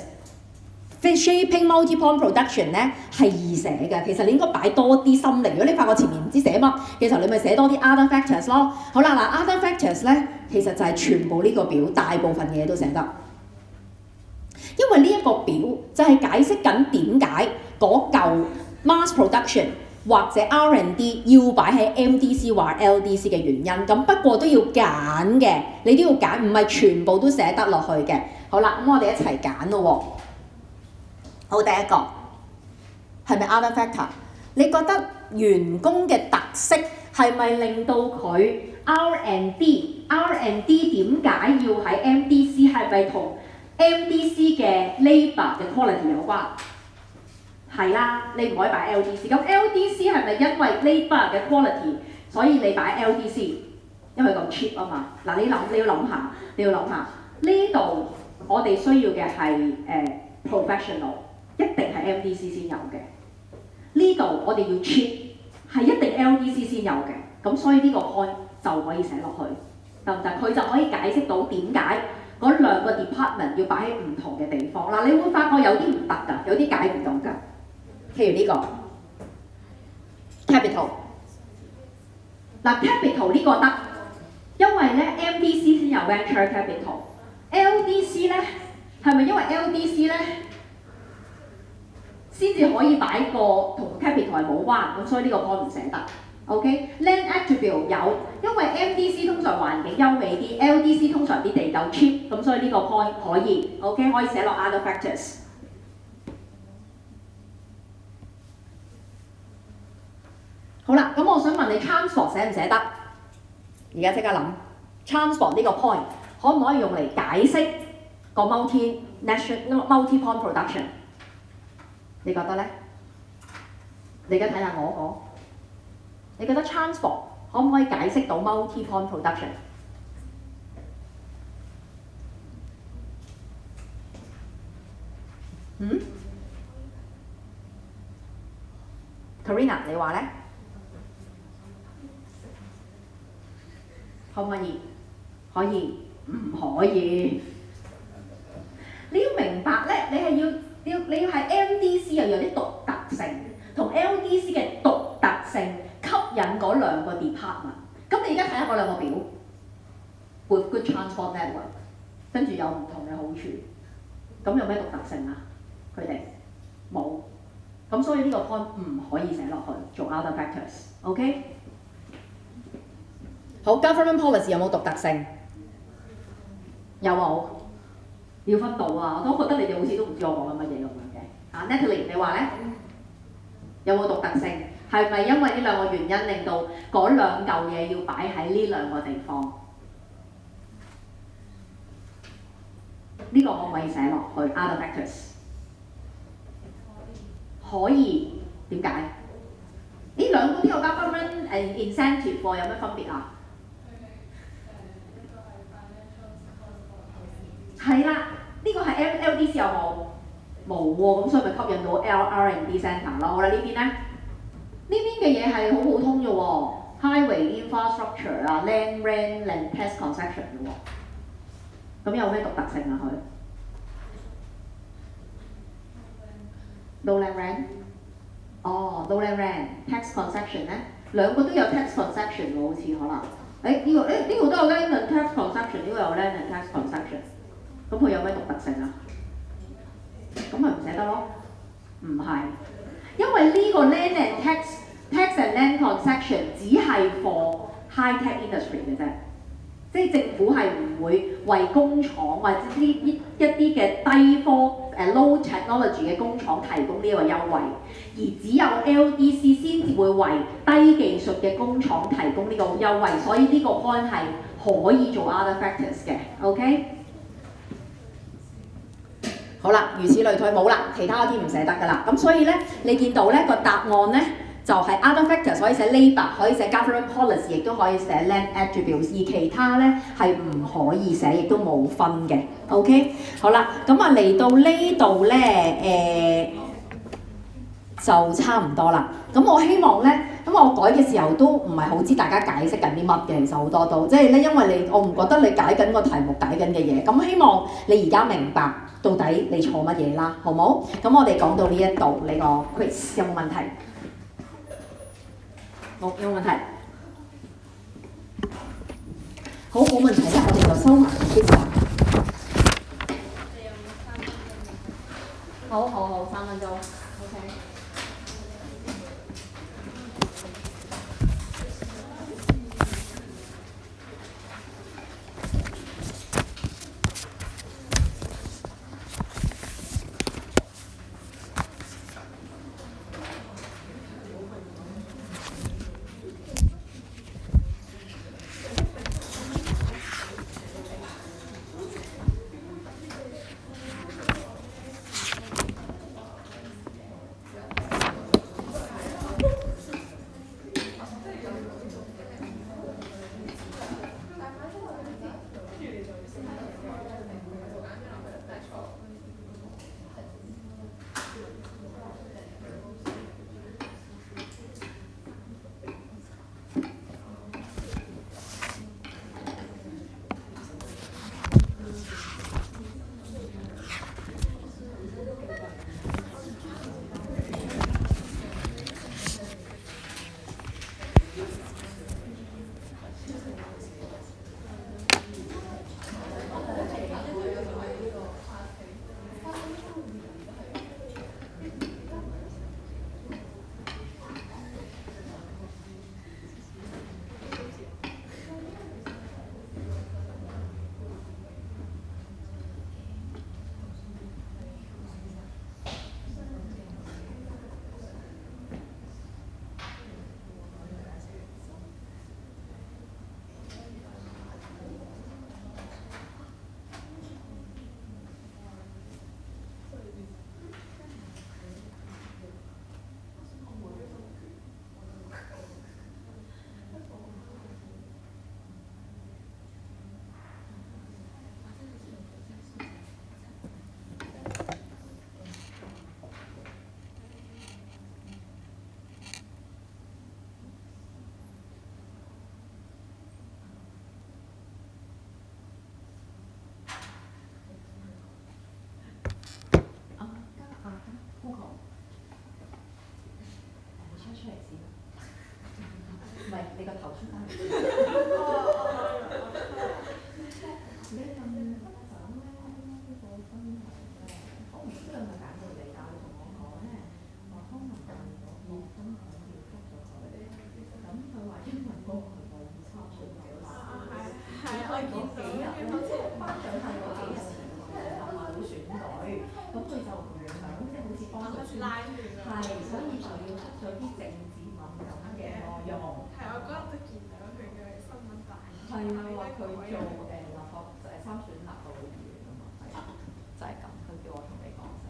shaping multi-point production 咧係易寫嘅，其實你應該擺多啲心力。如果你發覺前面唔知寫乜，其實你咪寫多啲 other factors 咯。好啦，嗱 other factors 咧，其實就係全部呢個表大部分嘢都寫得，因為呢一個表就係解釋緊點解嗰嚿 mass production 或者 R&D 要擺喺 MDC 或 LDC 嘅原因。咁不過都要揀嘅，你都要揀，唔係全部都寫得落去嘅。好啦，咁我哋一齊揀咯喎。好，第一個係咪 other factor？ 你覺得員工嘅特色係咪令到佢 R&D 點解要喺 MDC？ 係咪同 MDC 嘅 labour 嘅 quality 有關？係啦，你唔可以擺 LDC。咁 LDC 係咪因為 labour 嘅 quality， 所以你擺 LDC？ 因為咁 cheap 啊嘛。嗱，你要諗下，呢度。我哋需要嘅係professional， 一定係 MDC 先有嘅。呢度我哋要 cheap， 係一定 LDC 先有嘅。咁所以呢個 point 就可以寫落去，得唔得？佢就可以解釋到點解嗰兩個 department 要擺喺唔同嘅地方。嗱，你會發覺有啲唔得㗎，有啲解唔到㗎。譬如呢個 capital， 嗱 capital 呢個得，因為咧 MDC 先有 venture capital。LDC 咧係咪因為 LDC 咧先至可以擺個同 capital 係冇關，咁所以呢個 point 唔寫得。OK，land attribute 有，因為 MDC 通常環境優美啲 ，LDC 通常啲地夠 cheap， 咁所以呢個 point 可以 OK 可以寫落 other factors。好啦，咁我想問你 transport 寫唔寫得？而家即刻諗 transport 呢個 point。可唔可以用嚟解釋個 multi-point production？ 你覺得咧？你而家睇下我你覺得 transport 可唔可以解釋到 multi-point production？ Karina 你話咧？可唔可以？可以。唔可以，你要明白咧，你要係 MDC 又有啲獨特性，同 LDC 嘅獨特性吸引嗰兩個 department。咁你而家睇下嗰兩個表 ，with good transport network，跟住有唔同嘅好處。咁有咩獨特性啊？佢哋冇。咁所以呢個 point 唔可以寫落去做 other factors。OK？好 ，government policy 有冇獨特性？有冇？要分到啊！我都覺得你哋好似都唔知我講緊乜嘢咁樣嘅。Natalie 你話咧？有冇獨特性？係咪因為呢兩個原因令到嗰兩嚿嘢要擺喺呢兩個地方？呢個可唔可以寫落去 other factors？ 可以，點解？呢兩個都有 government incentive 喎，有咩分別啊？係啦，呢個係 LDC 有冇？冇喎，咁所以咪吸引到 R&D centre 咯。好啦，呢邊咧，呢邊嘅嘢係好普通嘅喎 ，highway infrastructure 啊 ，land rent land tax concession 嘅喎。咁有咩獨特性啊？佢 low land rent， 哦 low land rent tax concession 咧，兩個都有 tax concession 喎，好似可能。呢個都有 land and tax concession， 呢個有 land and tax concession。咁佢有咩獨特性啊？咁咪唔寫得咯？唔係，因為呢個 land and tax and land concession 只係 for high tech industry 嘅啫，即係政府係唔會為工廠或者一啲嘅低科low technology 嘅工廠提供呢個優惠，而只有 LDC 先至會為低技術嘅工廠提供呢個優惠，所以呢個 point 係可以做 other factors 嘅 ，OK？好啦，如此類推冇啦，其他嗰啲唔寫得㗎啦。咁所以咧，你見到咧個答案咧就係 other factors 可以寫 labour， 可以寫 government policy， 亦都可以寫 land attributes， 而其他咧係唔可以寫，亦都冇分嘅。OK， 好啦，咁啊嚟到呢度咧就差唔多啦。咁我希望咧，咁我改嘅時候都唔係好知大家解釋緊啲乜嘅，其實好多都即係咧，因為我唔覺得你解緊個題目解緊嘅嘢，咁希望你而家明白到底你錯乜嘢啦，好冇？咁我哋講到呢一度，你個 quiz 有冇問題？冇，有冇問題？好，冇問題咧，我哋就收埋 quiz。好，3分鐘 ，OK。係，所以就要出咗啲政治敏感嘅內容。係，我嗰日都見到佢嘅新聞大係啊，話佢做立法參選立法會議員啊嘛，係啊，就係咁，佢叫我同你講聲。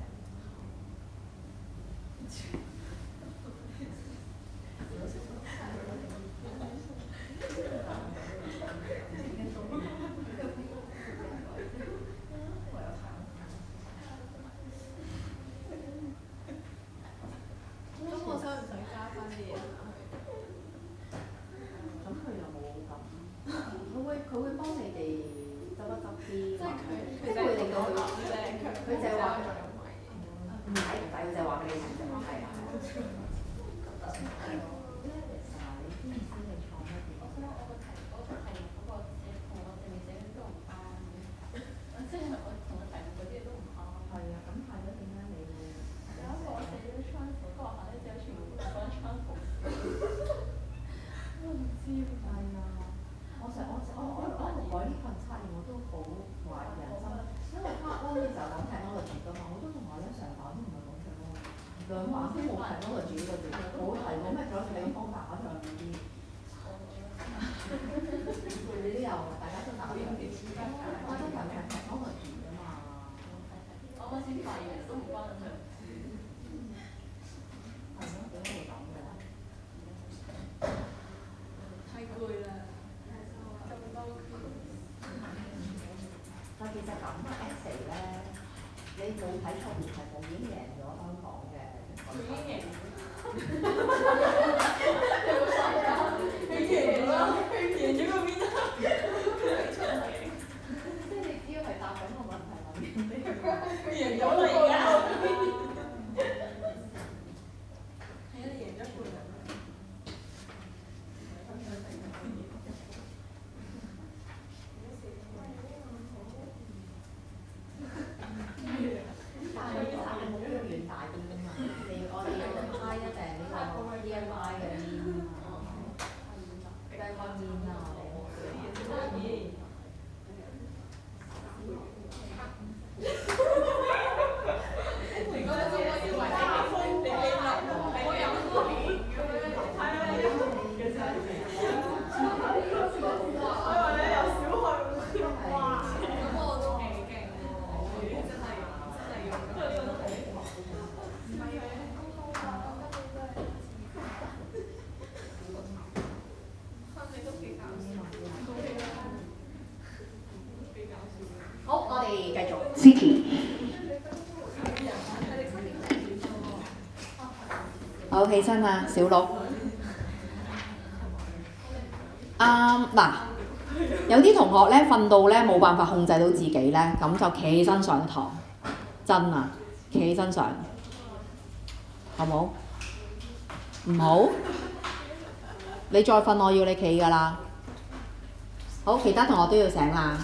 咁我使唔使加翻啲嘢上去？咁佢又冇咁，佢會幫你哋執一執啲，即係佢即係會令到佢，佢就係話唔唔使，佢就話俾你聽啫嘛，係啊。兩話先冇提嗰個主個字，冇提過咩咗你方法上嗰啲，你都有，大家都打樣啲，我都有提嗰個字㗎嘛。我啱先發現都唔關上字。係咯，點解會咁嘅？太攰啦，咁多但其實咁啊 essay 咧，你冇睇錯誤題目已經贏咗香港嘅。佢已經贏咗。佢贏咗啦！佢贏咗個邊啊？即係你只要係答緊個問題問緊你，佢贏咗啦而家。係啊，你贏咗一半啦。好，我哋繼續 City。好，起身啦，小鹿。嗱，有啲同學咧瞓到咧冇辦法控制到自己咧，咁就企起身上堂，真啊，企起身上，好冇？唔好？你再瞓，我要你企㗎啦。好，其他同學都要醒啦。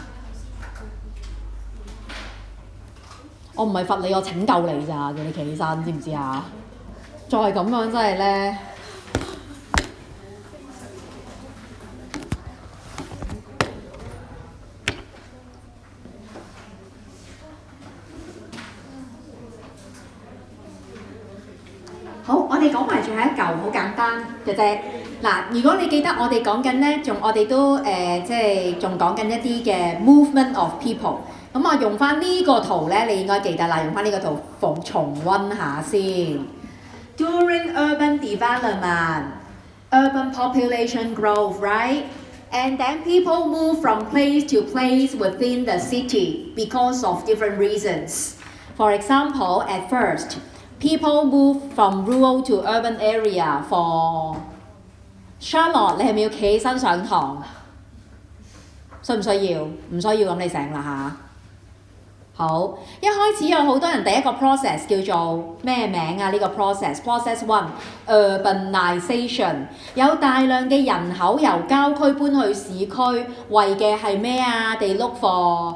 我唔係罰你，我拯救你咋，叫你企起身，知唔知啊？再係咁樣真係咧。好，我哋講埋最後一嚿，好簡單嘅啫。嗱，如果你記得我哋講緊咧，我哋都即係仲講緊一啲嘅 movement of people。咁啊，用翻呢個圖咧，你應該記得啦。用翻呢個圖重溫下先。During urban development, urban population growth, right? And then people move from place to place within the city because of different reasons. For example, at first, people move from rural to urban area for Charlotte， 你係咪要企起身上堂？需唔需要？唔需要咁你醒啦嚇。好，一開始有好多人第一個 process 叫做咩名啊？呢個 process one urbanization， 有大量嘅人口由郊區搬去市區，為嘅係咩啊？They look for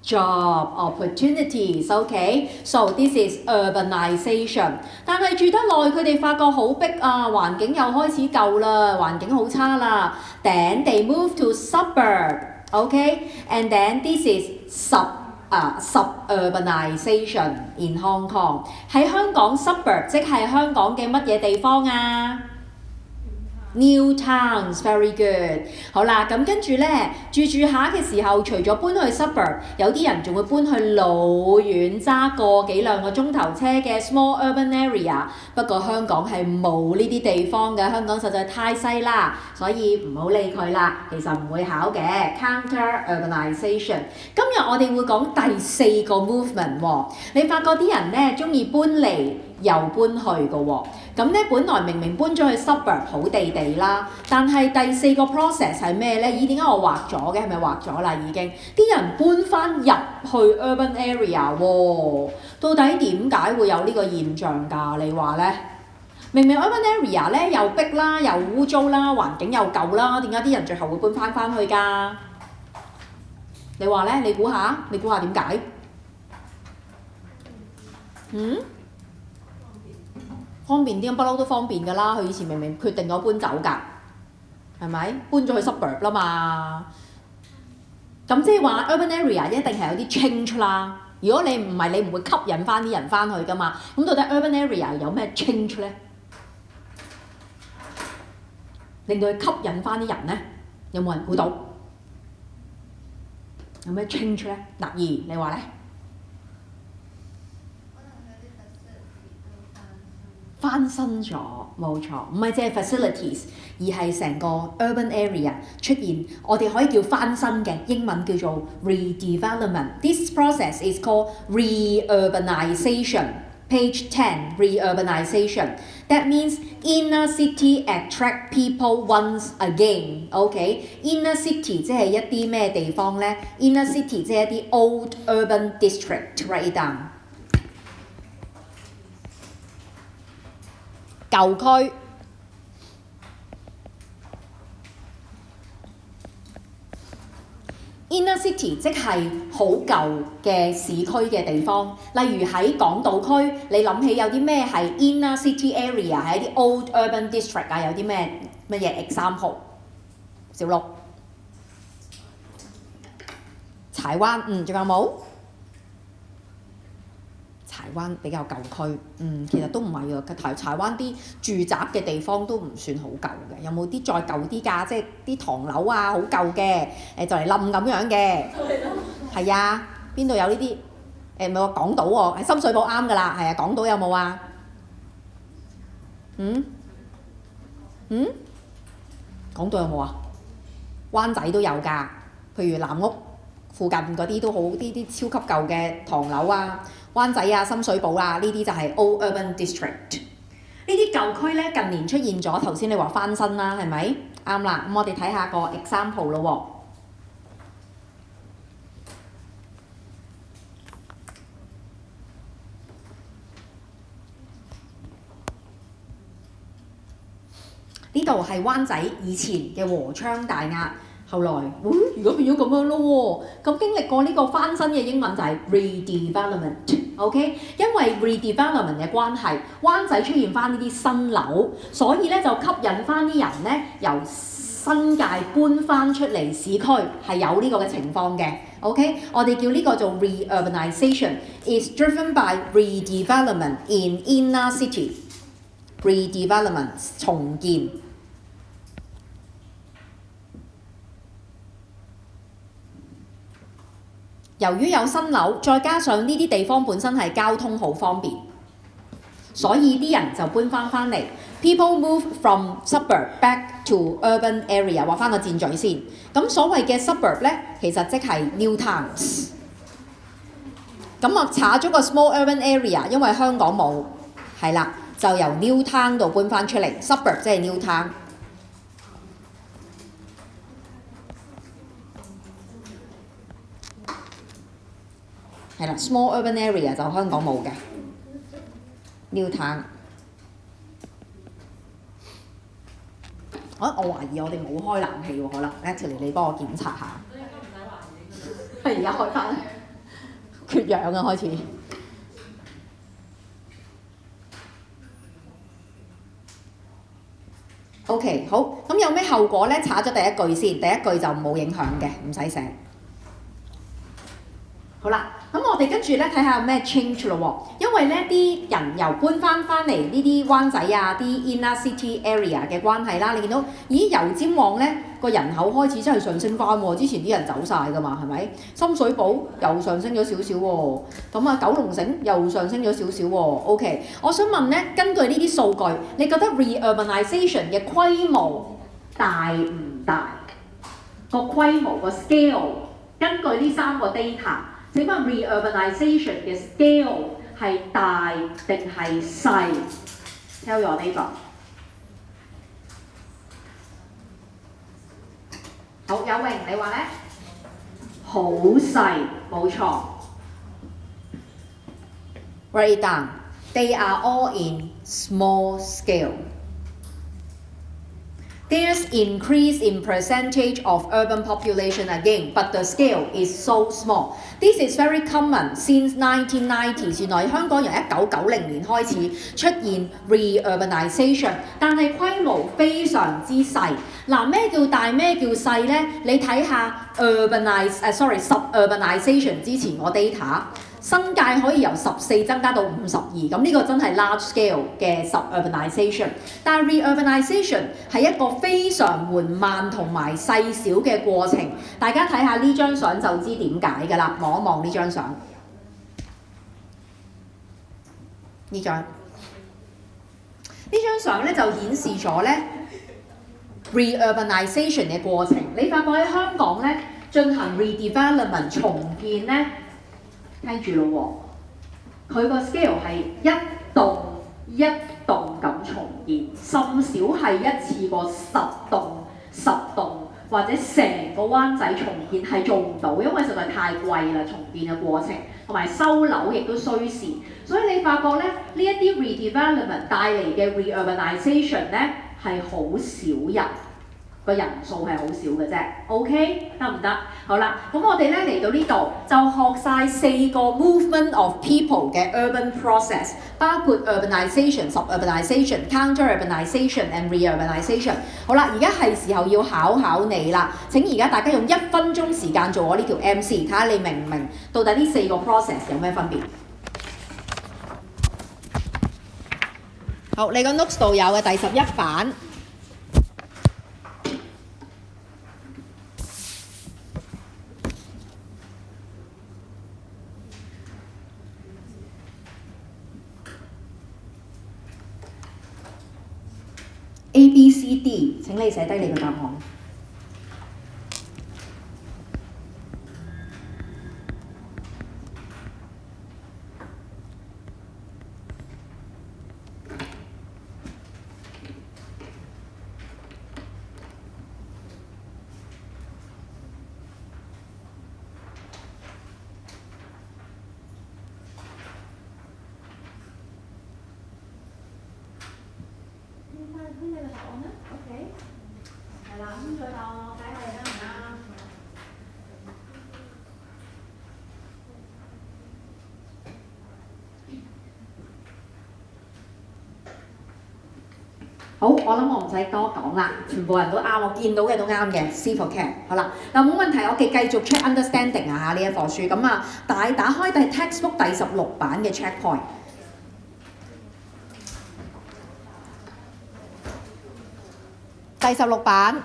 job opportunities, okay? So this is urbanization。但係住得耐，佢哋發覺好逼啊，環境又開始舊啦，環境好差啦。Then they move to suburb, okay? And then this is suburbanization in Hong Kong。喺香港 suburb 即係香港嘅乜嘢地方啊？New towns, very good。好啦，咁跟住咧住下嘅時候，除咗搬去 suburb， 有啲人仲會搬去老遠揸個幾兩個鐘頭車嘅 small urban area。不過香港係冇呢啲地方嘅，香港實在太細啦，所以唔好理佢啦。其實唔會考嘅 counter urbanization。今日我哋會講第4個 movement 喎。你發覺啲人咧中意搬嚟又搬去嘅喎。咁咧，本來明明搬咗去 suburb 好地地啦，但係第4個 process 係咩咧？咦，點解我畫咗嘅？係咪畫咗啦已經？啲人搬翻入去 urban area 喎，到底點解會有呢個現象㗎？你話咧？明明 urban area 咧又逼啦，又污糟啦，環境又舊啦，點解啲人最後會搬翻去㗎？你話咧？你估下點解？方便啲，不嬲都方便㗎啦。佢以前明明決定咗搬走㗎，係咪？搬咗去 suburb 啦嘛。咁即係話 urban area 一定係有啲 change 啦。如果你唔係，你唔會吸引翻啲人翻去㗎嘛。咁到底 urban area 有咩 change 咧？令到佢吸引翻啲人咧？有冇人估到？有咩 change 咧？嗱，你話咧？翻新咗，冇錯，唔係淨係 facilities， 而係成個 urban area 出現，我哋可以叫翻新嘅，英文叫做 redevelopment。This process is called reurbanization. Page 10, reurbanization. That means inner city attract people once again. OK, inner city 即係一啲咩地方咧 ？Inner city 即係一啲 old urban district. Write it down. 舊區 Inner city 即係好舊嘅市區嘅地方，例如喺港島區，你諗起有啲咩係 inner city area 係一啲 old urban district 啊？有啲乜嘢 example？ 小六柴灣，仲有冇？柴灣比較舊區，其實都唔係喎。柴灣啲住宅嘅地方都唔算好舊嘅，有冇啲再舊啲㗎？即係啲唐樓啊，好舊嘅，就嚟冧咁樣嘅。係啊，邊度有呢啲？唔係話港島喎，喺深水埗啱㗎啦。係啊，港島有冇啊？港島有冇啊？灣仔都有㗎，譬如南屋附近嗰啲都好，啲超級舊嘅唐樓啊。灣仔啊、深水埗啊，呢啲就係 old urban district。呢啲舊區咧近年出現咗，頭先你話翻新啦，係咪？啱啦，咁我哋睇下個 example 咯喎。呢度係灣仔以前嘅和昌大押。後來，如果變咗咁樣咯喎，咁經歷過呢個翻新嘅英文就係 redevelopment，OK？因為 redevelopment 嘅關係，灣仔出現翻呢啲新樓，所以咧就吸引翻啲人咧由新界搬翻出嚟市區，係有呢個嘅情況嘅。OK？我哋叫呢個做 reurbanization is driven by redevelopment in inner city。redevelopment 重建。由於有新樓，再加上呢啲地方本身係交通好方便，所以啲人就搬翻嚟。People move from suburb back to urban area。畫翻個箭嘴先。咁所謂嘅 suburb 咧，其實即係 new towns。咁啊，查咗個 small urban area， 因為香港冇，係啦，就由 new town 度搬翻出嚟。suburb 即係 new town。係啦 ，small urban area 就香港冇嘅 new town。我懷疑我哋冇開冷氣喎，可能 Natalie 你幫我檢查下。應該唔使懷疑。係而家開翻，缺氧啊開始。OK， 好，咁有咩後果咧？查咗第一句先，第一句就冇影響嘅，唔使寫。好啦。咁我哋跟住咧睇下有咩 change 咯喎，因為咧啲人由搬翻嚟呢啲灣仔啊、啲 inner city area 嘅關係啦，你見到咦油尖旺咧個人口開始真係上升翻喎，之前啲人走晒噶嘛，係咪？深水埗又上升咗少少喎，咁啊九龍城又上升咗少少喎。OK， 我想問咧，根據呢啲數據，你覺得 reurbanization 嘅規模大唔大？個規模個 scale， 根據呢3個 data。請問 reurbanization 嘅 scale 係大定係細 ？Tell your neighbor。好，有榮你話咧？好細，冇錯。Write it down. They are all in small scale. There's increase in percentage of urban population again, but the scale is so small. This is very common since 1990s. 原來香港由1990年開始出現 reurbanization， 但係規模非常之細。嗱，咩叫大咩叫細呢？你睇下 suburbanization 之前個 data。新界可以由14增加到52，咁呢個真係 large scale 嘅 suburbanization。但係 reurbanization 係一個非常緩慢同埋細小嘅過程。大家睇下呢張相就知點解㗎啦，望一望呢張相。呢張相咧就顯示咗咧 reurbanization 嘅過程。你發覺喺香港咧進行 redevelopment 重建咧。聽住咯喎，佢個 scale 係一棟一棟咁重建，甚少係一次過10棟或者成個灣仔重建係做唔到，因為實在太貴啦，重建嘅過程同埋收樓亦都需時，所以你發覺咧呢一啲 redevelopment 帶嚟嘅 reurbanization 咧係好少人。個人數係好少嘅啫 ，OK 得唔得？好啦，咁我哋咧嚟到呢度就學晒4個 movement of people 嘅 urban process， 包括 urbanization、suburbanization、counter-urbanization and reurbanization。好啦，而家係時候要考你啦。請而家大家用1分鐘時間做我呢條 MC， 睇下你明唔明到底呢4個 process 有咩分別？好，你個 notes 度有嘅第11版。A、B、C、D， 請你寫低你嘅答案。好，我諗我唔使多講啦，全部人都啱，我見到嘅都啱嘅。C for cat， 好啦，嗱冇問題，我哋繼續 check understanding 啊呢一課書，咁啊打開第 textbook 第16版嘅 checkpoint。第16版。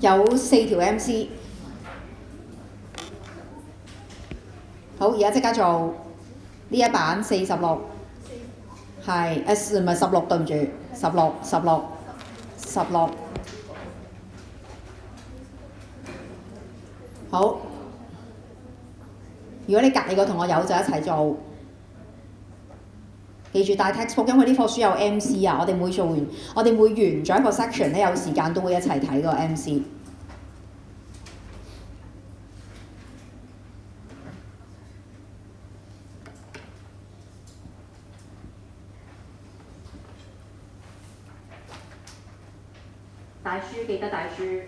有4條 MC， 好，而家即刻做呢一版46，係唔係16？對唔住，16，好。如果你隔離個同學有就一齊做，記住帶 textbook， 因為呢課書有 MC 啊，我哋每完咗一個 section 咧，有時間都會一齊睇個 MC。帶書記得帶書。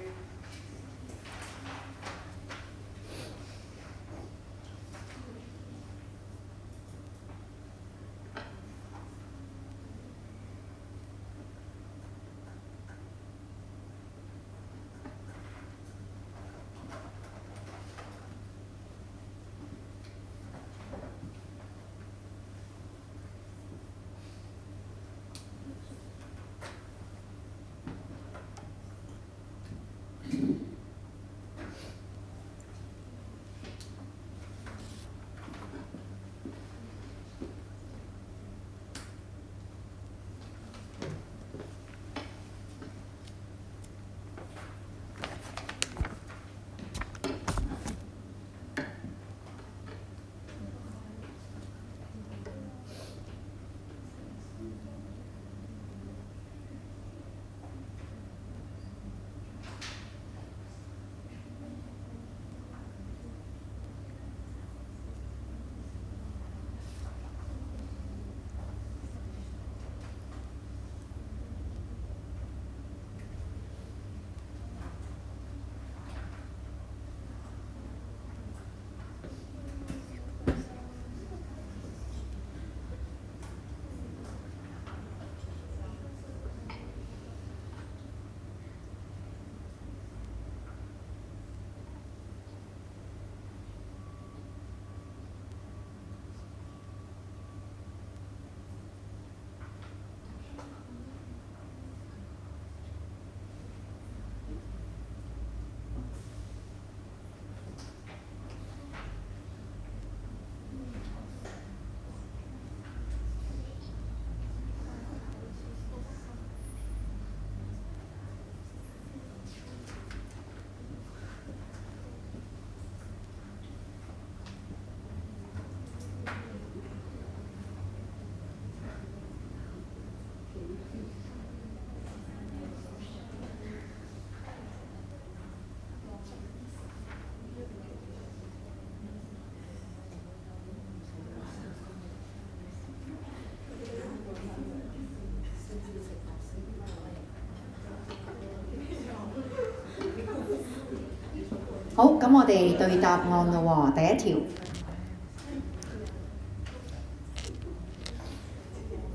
好，咁我哋對答案咯喎，第一條。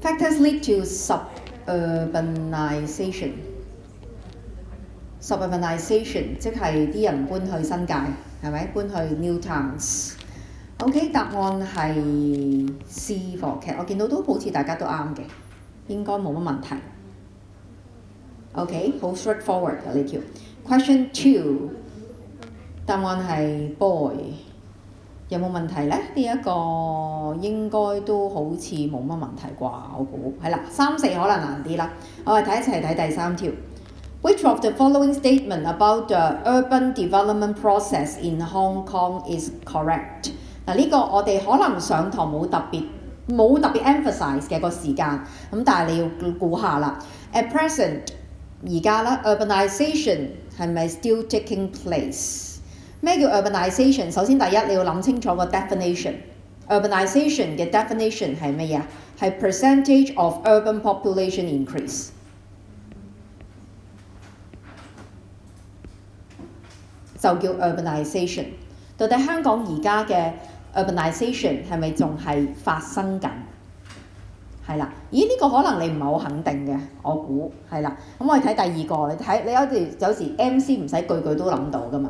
Factors lead to suburbanization。suburbanization 即係啲人搬去新界，係咪？搬去 New Towns。OK， 答案係 C for cat。我見到都好似大家都啱嘅，應該冇乜問題。OK， 好 straightforward 嘅呢條。Question 2， 答案係 boy。有冇問題呢？呢一個應該都好似冇乜問題啩，我估係啦。3、4可能難啲啦。我哋一齊睇第3條。Which of the following statement about the urban development process in Hong Kong is correct？ 嗱，呢個我哋可能上堂冇特別 emphasize 嘅個時間，咁但係你要估下啦。At present 而家啦 urbanization 係咪 still taking place？咩叫 urbanization？ 首先第一你要諗清楚個 definition。urbanization 嘅 definition 係乜嘢？係 percentage of urban population increase。就叫 urbanization。到底香港而家嘅 urbanization 係咪仲係發生緊？係啦，咦呢個可能你唔係好肯定嘅，我估係啦。咁我哋睇第二個，你睇你有時 MC 唔使句句都諗到噶嘛。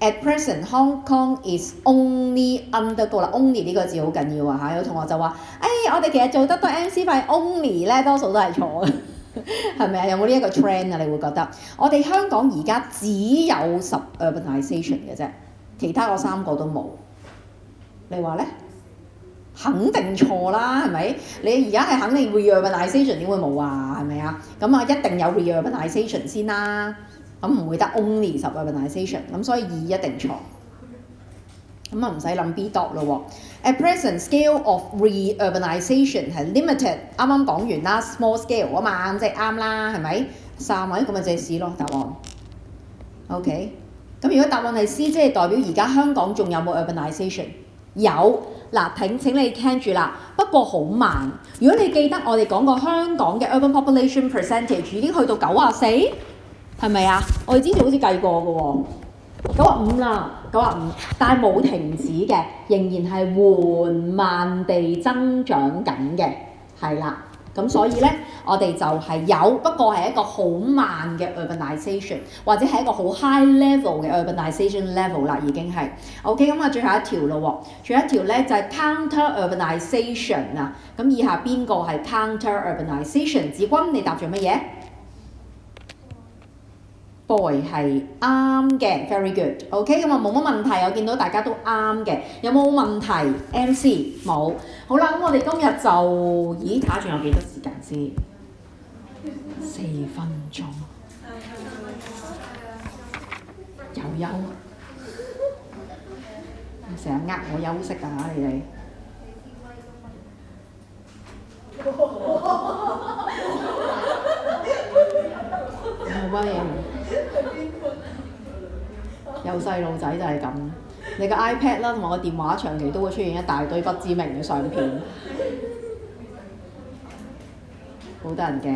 At present, Hong Kong is only undergo 啦 ，only 呢個字好緊要啊嚇！有同學就話：我哋其實做得多 MC 發現 only 咧，多數都係錯嘅，係咪啊？有冇呢一個 trend 啊？你會覺得我哋香港而家只有urbanization 嘅啫，其他嗰3個都冇。你話咧？肯定錯啦，係咪？你而家係肯定 reurbanization 點會冇啊？係咪啊？咁啊一定有 reurbanization 先啦。咁唔會得 only suburbanization， 咁所以2一定錯。咁啊唔使諗 B dot 咯喎。At present scale of reurbanization 係 limited， 啱啱講完啦 ，small scale 啊嘛，咁即係啱啦，係咪？3位咁咪就係 C 咯答案。OK， 咁如果答案係 C， 即係代表而家香港仲有冇 urbanization？ 有。嗱，請你聽住啦，不過好慢。如果你記得我哋講過香港嘅 urban population percentage 已經去到94。係咪啊？我哋之前好似計過嘅喎，95啦，95，但係冇停止嘅，仍然係緩慢地增長緊嘅，係啦。咁所以咧，我哋就係有，不過係一個好慢嘅 urbanization， 或者係一個好 high level 嘅 urbanization level 啦，已經係。OK， 咁啊，最後一條咯喎，最後一條咧就係 counter urbanization 啊。咁以下邊個係 counter urbanization？ 子君，你答咗乜嘢？Boy 係啱嘅 ，very good。OK， 咁啊冇乜問題，我見到大家都啱嘅。有冇問題 ？MC 冇。好啦，咁我哋今日就，咦睇下仲有幾多時間先？4分鐘。又休。成日呃我休息啊你哋。冇乜嘢。有細路仔就係咁，你個 iPad 啦同埋個電話長期都會出現一大堆不知名嘅相片，好得人驚。